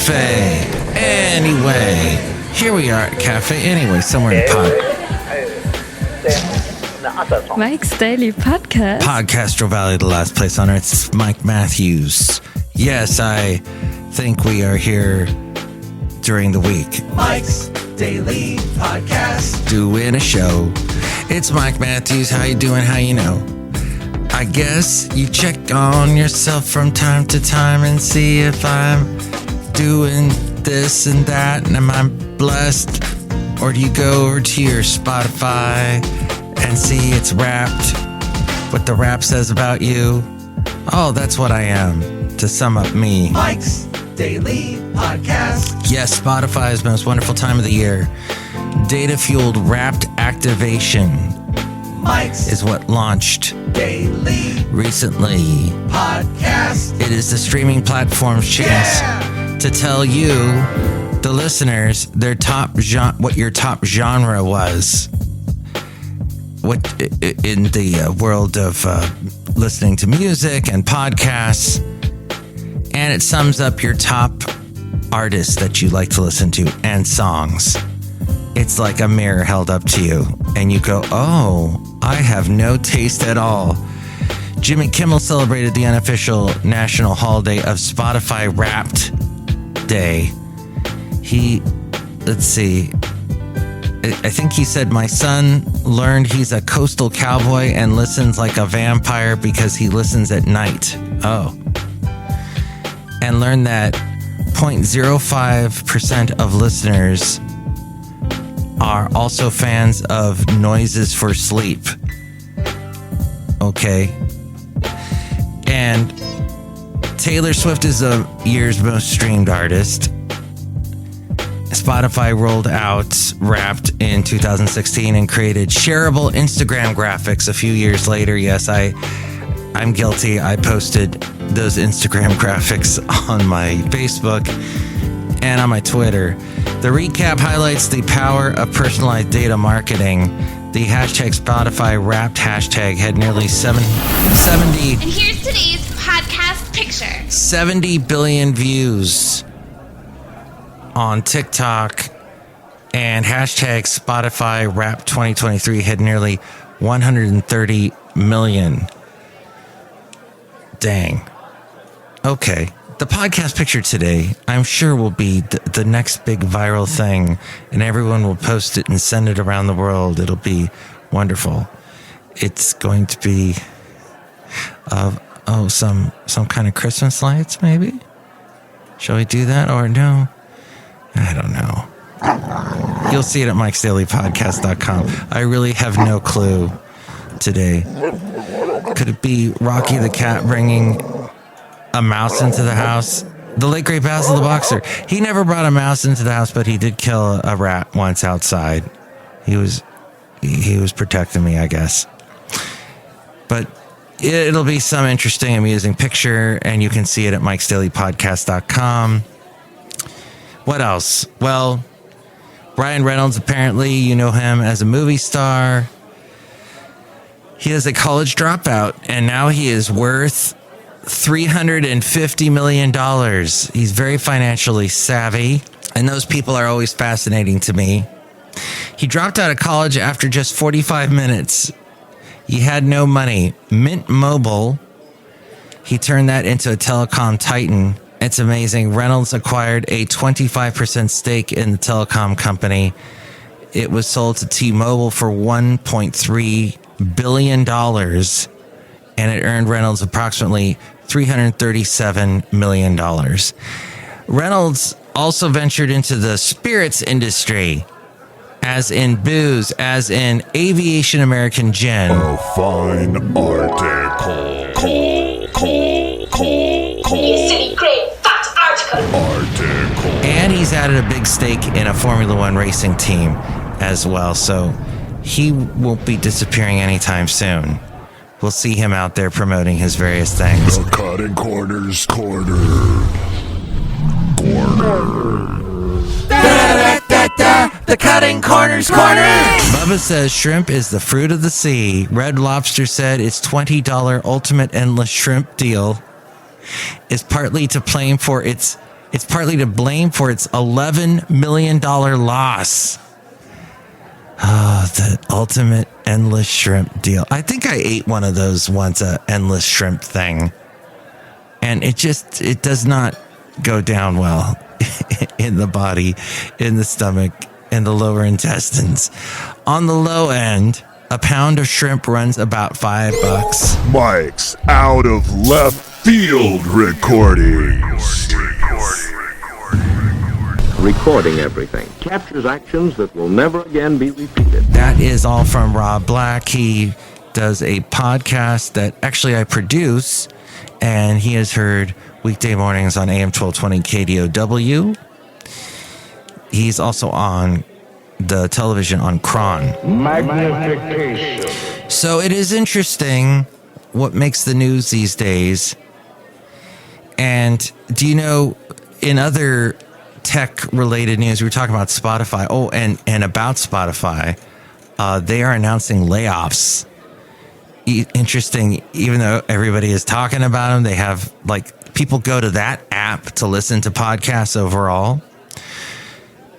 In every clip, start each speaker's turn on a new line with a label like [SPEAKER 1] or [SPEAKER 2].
[SPEAKER 1] Café Anyway. Here we are at Café Anyway, somewhere in
[SPEAKER 2] Mike's Daily Podcast.
[SPEAKER 1] Podcastro Valley, the last place on earth. It's Mike Matthews. Yes, I think we are here during the week. Mike's Daily Podcast. Doing a show. It's Mike Matthews. How you doing? How you know? I guess you check on yourself from time to time and see if I'm doing this and that and am I blessed? Or do you go over to your Spotify and see it's Wrapped, what the rap says about you? Oh, that's what I am, to sum up me. Mike's Daily Podcast. Yes, Spotify's most wonderful time of the year. Data-fueled Wrapped activation Mike's is what launched Daily recently. Podcast. It is the streaming platform's chance to tell you, the listeners, their top what your top genre was. What in the world of listening to music and podcasts, and it sums up your top artists that you like to listen to and songs. It's like a mirror held up to you, and you go, "Oh, I have no taste at all." Jimmy Kimmel celebrated the unofficial national holiday of Spotify Wrapped Day. Let's see. I think he said, my son learned he's a coastal cowboy and listens like a vampire because he listens at night. Oh. And learned that 0.05% of listeners are also fans of noises for sleep. Okay. And Taylor Swift is the year's most streamed artist. Spotify rolled out Wrapped in 2016 and created shareable Instagram graphics a few years later. Yes, I'm guilty. I posted those Instagram graphics on my Facebook and on my Twitter. The recap highlights the power of personalized data marketing. The hashtag Spotify Wrapped hashtag had nearly 70.
[SPEAKER 3] And here's today's podcast picture.
[SPEAKER 1] 70 billion views on TikTok, and hashtag Spotify Wrapped 2023 had nearly 130 million. Dang. Okay. The podcast picture today, I'm sure, will be the next big viral thing, and everyone will post it and send it around the world. It'll be wonderful. It's going to be some kind of Christmas lights, maybe? Shall we do that or no? I don't know. You'll see it at MikesDailyPodcast.com. I really have no clue today. Could it be Rocky the Cat bringing a mouse into the house? The late great Basil the Boxer. He never brought a mouse into the house, but he did kill a rat once outside. He was protecting me, I guess. But it'll be some interesting, amusing picture, and you can see it at MikesDailyPodcast.com. What else? Well, Ryan Reynolds, apparently, you know him as a movie star. He is a college dropout, and now he is worth $350 million. He's very financially savvy, and those people are always fascinating to me. He dropped out of college after just 45 minutes. He had no money. Mint Mobile, he turned that into a telecom titan. It's amazing. Reynolds acquired a 25% stake in the telecom company. It was sold to T-Mobile for $1.3 billion, and it earned Reynolds approximately $337 million. Reynolds also ventured into the spirits industry, as in booze, as in Aviation American Gin.
[SPEAKER 4] A fine article.
[SPEAKER 3] You silly great fat article.
[SPEAKER 1] And he's added a big stake in a Formula One racing team as well, so he won't be disappearing anytime soon. We'll see him out there promoting his various things.
[SPEAKER 4] The Cutting Corners Corner.
[SPEAKER 1] The Cutting Corners Corner. Bubba says shrimp is the fruit of the sea. Red Lobster said its $20 ultimate endless shrimp deal is partly to blame for its It's partly to blame for its $11 million loss. Oh, the ultimate endless shrimp deal. I think I ate one of those once, a endless shrimp thing. And it does not go down well in the body, in the stomach, in the lower intestines. On the low end, a pound of shrimp runs about $5.
[SPEAKER 4] Mike's out of left field recordings.
[SPEAKER 5] Recording everything captures actions that will never again be repeated.
[SPEAKER 1] That is all from Rob Black. He does a podcast that actually I produce, and he is heard weekday mornings on AM 1220 KDOW. He's also on the television on Kron.
[SPEAKER 5] Magnification.
[SPEAKER 1] So it is interesting what makes the news these days. And do you know, in other tech-related news, we were talking about Spotify. Oh, and about Spotify, they are announcing layoffs. Interesting, even though everybody is talking about them, they have, like, people go to that app to listen to podcasts overall.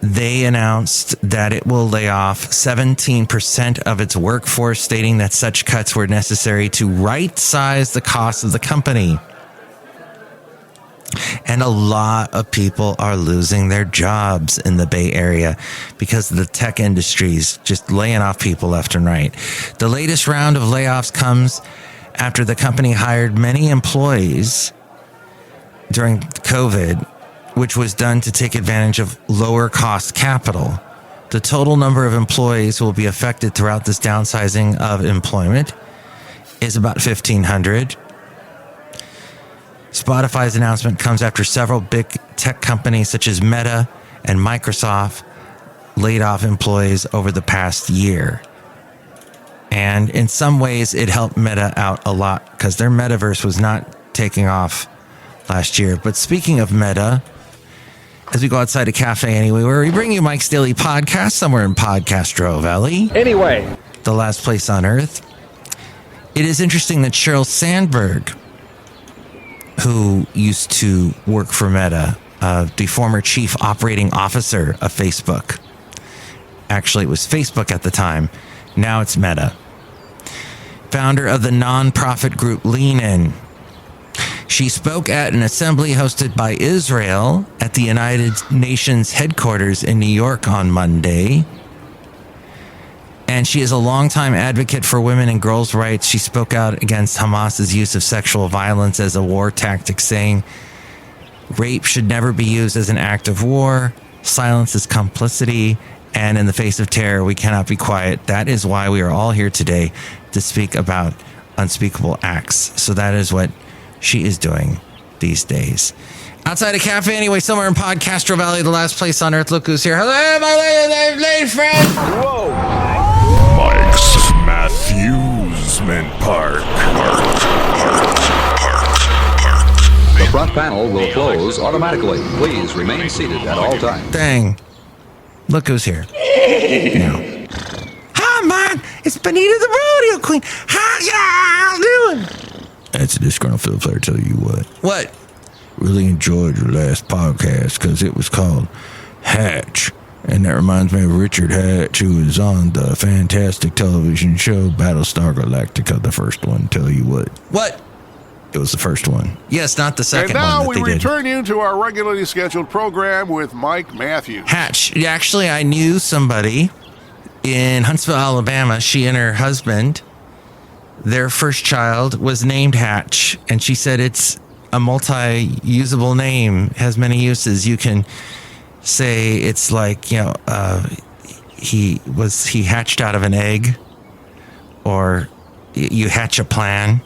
[SPEAKER 1] They announced that it will lay off 17% of its workforce, stating that such cuts were necessary to right-size the cost of the company. And a lot of people are losing their jobs in the Bay Area because the tech industry's just laying off people left and right. The latest round of layoffs comes after the company hired many employees during COVID, which was done to take advantage of lower cost capital. The total number of employees who will be affected throughout this downsizing of employment is about 1,500. Spotify's announcement comes after several big tech companies such as Meta and Microsoft laid off employees over the past year. And in some ways, it helped Meta out a lot because their metaverse was not taking off last year. But speaking of Meta, as we go outside a Café Anyway, where we bring you Mike's Daily Podcast somewhere in Podcastro Valley.
[SPEAKER 5] Anyway,
[SPEAKER 1] the last place on earth. It is interesting that Sheryl Sandberg, who used to work for Meta, the former chief operating officer of Facebook. Actually, it was Facebook at the time. Now it's Meta. Founder of the nonprofit group Lean In. She spoke at an assembly hosted by Israel at the United Nations headquarters in New York on Monday. And she is a longtime advocate for women and girls' rights. She spoke out against Hamas's use of sexual violence as a war tactic, saying rape should never be used as an act of war. Silence is complicity. And in the face of terror, we cannot be quiet. That is why we are all here today to speak about unspeakable acts. So that is what she is doing these days. Outside a Café Anyway, somewhere in Podcastro Valley, the last place on earth. Look who's here. Hello, my lady friend.
[SPEAKER 4] Whoa. Mike's Matthewsman Park.
[SPEAKER 6] The front panel will close automatically. Please remain seated at all times.
[SPEAKER 1] Dang. Look who's here. Now. Hi, Mike. It's Benita the Rodeo Queen. How y'all doing? That's a Disgruntled Fiddle Player, tell you what. What? Really enjoyed your last podcast because it was called Hatch. And that reminds me of Richard Hatch, who was on the fantastic television show Battlestar Galactica, the first one, tell you what. What? It was the first one. Yes, not the second one.
[SPEAKER 7] And now we return you to our regularly scheduled program with Mike Matthews.
[SPEAKER 1] Hatch. Actually, I knew somebody in Huntsville, Alabama. She and her husband, their first child was named Hatch. And she said it's a multi-usable name, has many uses. You can say it's like, he hatched out of an egg, or you hatch a plan.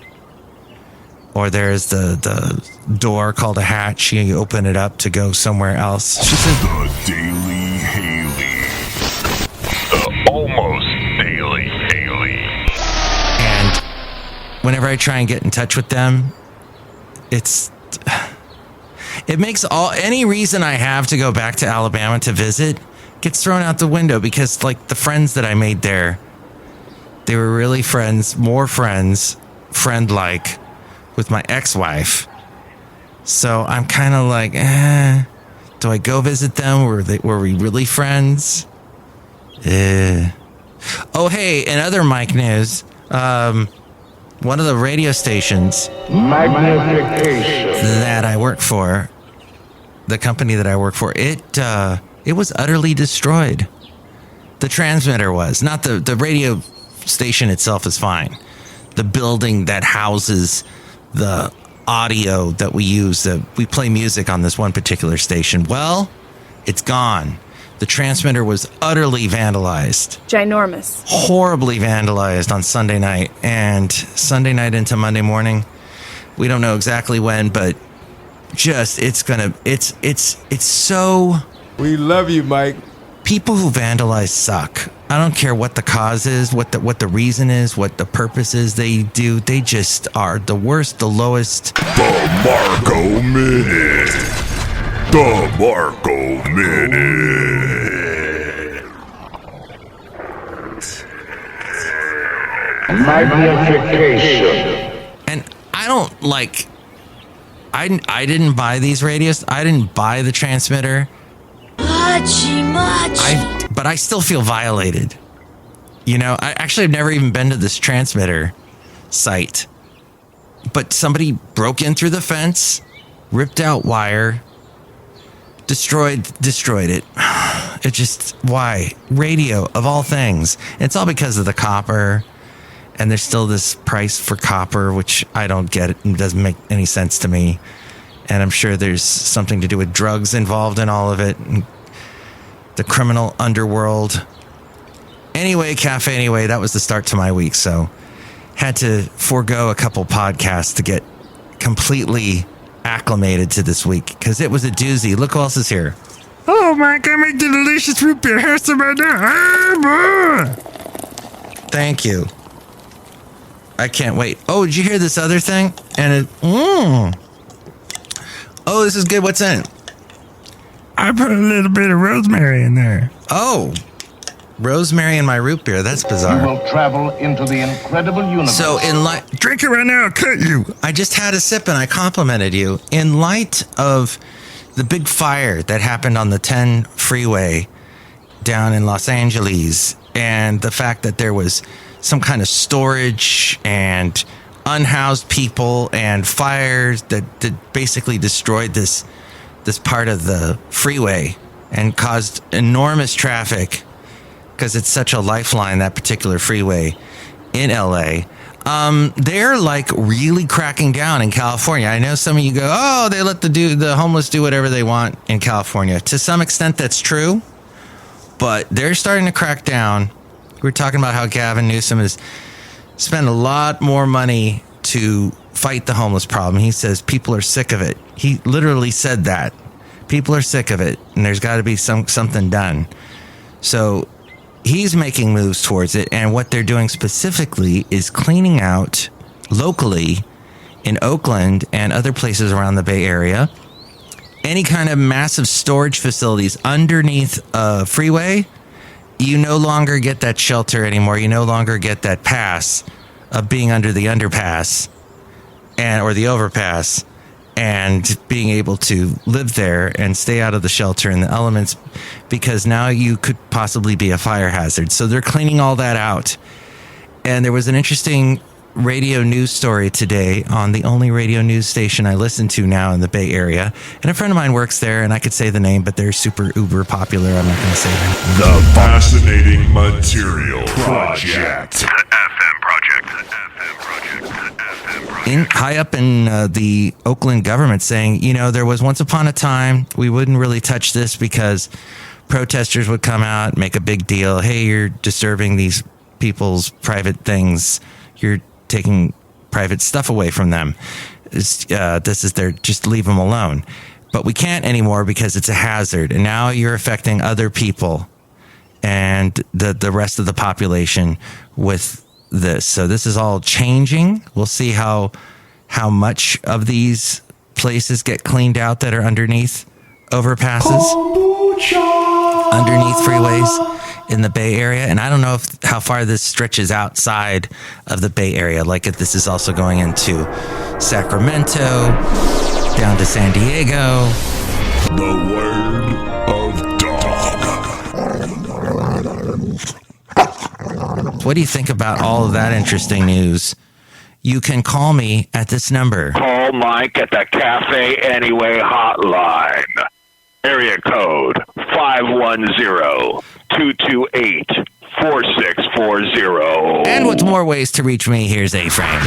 [SPEAKER 1] Or there's the door called a hatch. You open it up to go somewhere else. She said,
[SPEAKER 4] The Daily Haley. The Almost Daily Haley.
[SPEAKER 1] And whenever I try and get in touch with them, it makes any reason I have to go back to Alabama to visit gets thrown out the window, because like the friends that I made there, they were really friends, more friends, friend-like, with my ex-wife. So I'm kind of like, Do I go visit them? Were we really friends? Oh, hey, and other Mike news. One of the radio stations that I work for, the company that I work for, it was utterly destroyed. The transmitter was. Not the radio station itself is fine. The building that houses the audio that we use, we play music on this one particular station. Well, it's gone. The transmitter was utterly vandalized.
[SPEAKER 8] Ginormous.
[SPEAKER 1] Horribly vandalized on Sunday night. And Sunday night into Monday morning, we don't know exactly when, but just, it's so...
[SPEAKER 9] We love you, Mike.
[SPEAKER 1] People who vandalize suck. I don't care what the cause is, what the reason is, what the purpose is they do. They just are the worst, the lowest.
[SPEAKER 4] The Marco Minute. The Marco Minute.
[SPEAKER 5] Magnification.
[SPEAKER 1] And I don't like... I didn't buy these radios. I didn't buy the transmitter. But I still feel violated. You know, I've never even been to this transmitter site. But somebody broke in through the fence, ripped out wire, destroyed it. It just, why? Radio, of all things. It's all because of the copper. And there's still this price for copper, which I don't get. It doesn't make any sense to me. And I'm sure there's something to do with drugs involved in all of it. And the criminal underworld. Anyway, Café Anyway, that was the start to my week. So had to forego a couple podcasts to get completely acclimated to this week because it was a doozy. Look who else is here.
[SPEAKER 10] Oh, Mike, I make the delicious root beer. Have some right now.
[SPEAKER 1] Thank you. I can't wait. Oh, did you hear this other thing? And oh, this is good. What's in it?
[SPEAKER 10] I put a little bit of rosemary in there.
[SPEAKER 1] Oh, rosemary in my root beer. That's bizarre.
[SPEAKER 5] You will travel into the incredible universe.
[SPEAKER 1] So in light...
[SPEAKER 10] Drink it right now, I'll cut you.
[SPEAKER 1] I just had a sip and I complimented you. In light of the big fire that happened on the 10 freeway down in Los Angeles and the fact that there was some kind of storage and unhoused people and fires that basically destroyed this part of the freeway and caused enormous traffic because it's such a lifeline, that particular freeway in LA. They're like really cracking down in California. I know some of you go, oh, they let the homeless do whatever they want in California. To some extent, that's true, but they're starting to crack down. We're talking about how Gavin Newsom has spent a lot more money to fight the homeless problem. He says people are sick of it. He literally said that. People are sick of it, and there's got to be something done. So he's making moves towards it, and what they're doing specifically is cleaning out locally in Oakland and other places around the Bay Area any kind of massive storage facilities underneath a freeway. You no longer get that shelter anymore. You no longer get that pass of being under the underpass or the overpass and being able to live there and stay out of the shelter and the elements, because now you could possibly be a fire hazard. So they're cleaning all that out. And there was an interesting radio news story today on the only radio news station I listen to now in the Bay Area. And a friend of mine works there, and I could say the name, but they're super uber popular. I'm not going to say that.
[SPEAKER 4] The Fascinating Material Project.
[SPEAKER 1] High up in the Oakland government saying, there was once upon a time we wouldn't really touch this because protesters would come out, make a big deal. Hey, you're disturbing these people's private things. You're taking private stuff away from them. This is just leave them alone. But we can't anymore because it's a hazard. And now you're affecting other people and the rest of the population with this. So this is all changing. We'll see how much of these places get cleaned out that are underneath overpasses, underneath freeways in the Bay Area. And I don't know how far this stretches outside of the Bay Area, like if this is also going into Sacramento, down to San Diego,
[SPEAKER 4] The word of dog.
[SPEAKER 1] What do you think about all of that interesting news? You can call me at this number.
[SPEAKER 8] Call Mike at the Café Anyway hotline. Area code 510-228-4640.
[SPEAKER 1] And with more ways to reach me, here's A-Frame.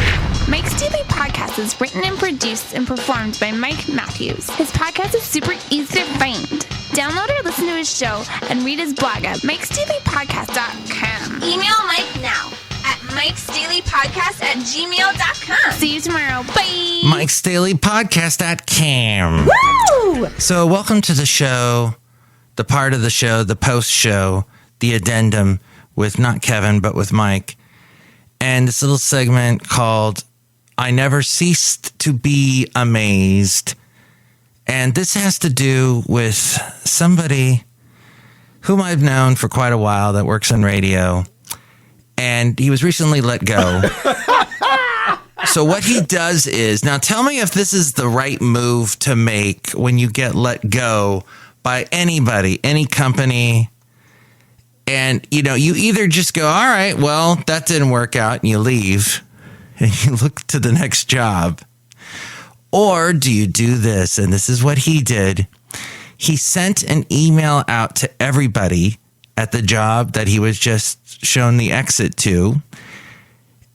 [SPEAKER 3] Mike's Daily Podcast is written and produced and performed by Mike Matthews. His podcast is super easy to find. Download or listen to his show and read his blog at MikesDailyPodcast.com. Email Mike now at MikesDailyPodcast@gmail.com. See you tomorrow. Bye.
[SPEAKER 1] MikesDailyPodcast.com.
[SPEAKER 3] Woo!
[SPEAKER 1] So welcome to the show, the part of the show, the post show, the addendum with not Kevin, but with Mike. And this little segment called I Never Ceased to Be Amazed. And this has to do with somebody whom I've known for quite a while that works in radio. And he was recently let go. So what he does is, now tell me if this is the right move to make when you get let go by anybody, any company. And, you either just go, all right, well, that didn't work out, and you leave and you look to the next job. Or do you do this? And this is what he did. He sent an email out to everybody at the job that he was just shown the exit to.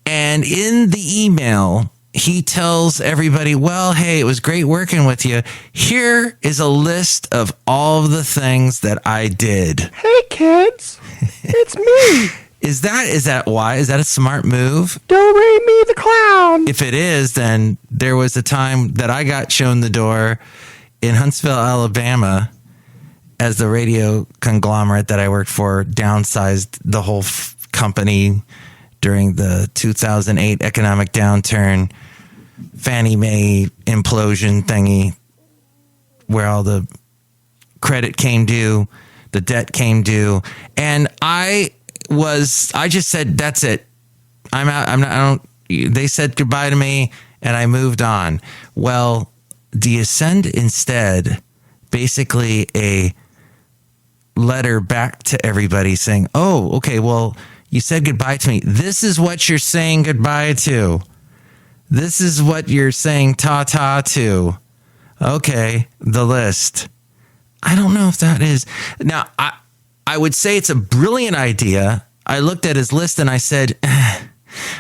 [SPEAKER 1] And in the email, he tells everybody, well, hey, it was great working with you. Here is a list of all of the things that I did.
[SPEAKER 9] Hey, kids, it's me.
[SPEAKER 1] Is that why? Is that a smart move?
[SPEAKER 9] Do-re me the clown.
[SPEAKER 1] If it is, then there was a time that I got shown the door in Huntsville, Alabama, as the radio conglomerate that I worked for downsized the whole company during the 2008 economic downturn, Fannie Mae implosion thingy, where all the credit came due, the debt came due, and I just said, that's it. I'm out. They said goodbye to me and I moved on. Well, do you send instead basically a letter back to everybody saying, oh, okay, well, you said goodbye to me. This is what you're saying goodbye to. This is what you're saying ta-ta to. Okay, the list. I don't know if that is. Now, I would say it's a brilliant idea. I looked at his list and I said,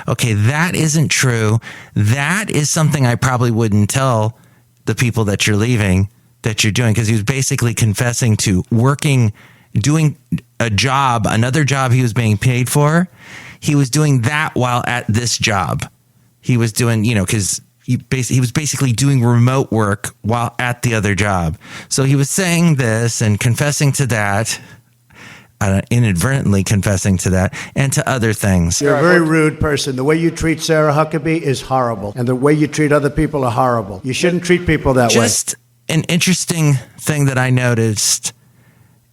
[SPEAKER 1] okay, that isn't true. That is something I probably wouldn't tell the people that you're leaving, that you're doing, because he was basically confessing to doing a job, another job he was being paid for. He was doing that while at this job. He was doing, because he was basically doing remote work while at the other job. So he was saying this and confessing to that, inadvertently confessing to that, and to other things.
[SPEAKER 11] You're a very rude person. The way you treat Sarah Huckabee is horrible. And the way you treat other people are horrible. You shouldn't treat people that way.
[SPEAKER 1] Just an interesting thing that I noticed,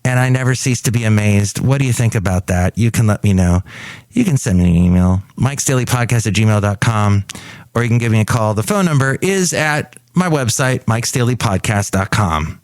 [SPEAKER 1] and I never cease to be amazed. What do you think about that? You can let me know. You can send me an email, MikesDailyPodcast@gmail.com, or you can give me a call. The phone number is at my website, MikesDailyPodcast.com.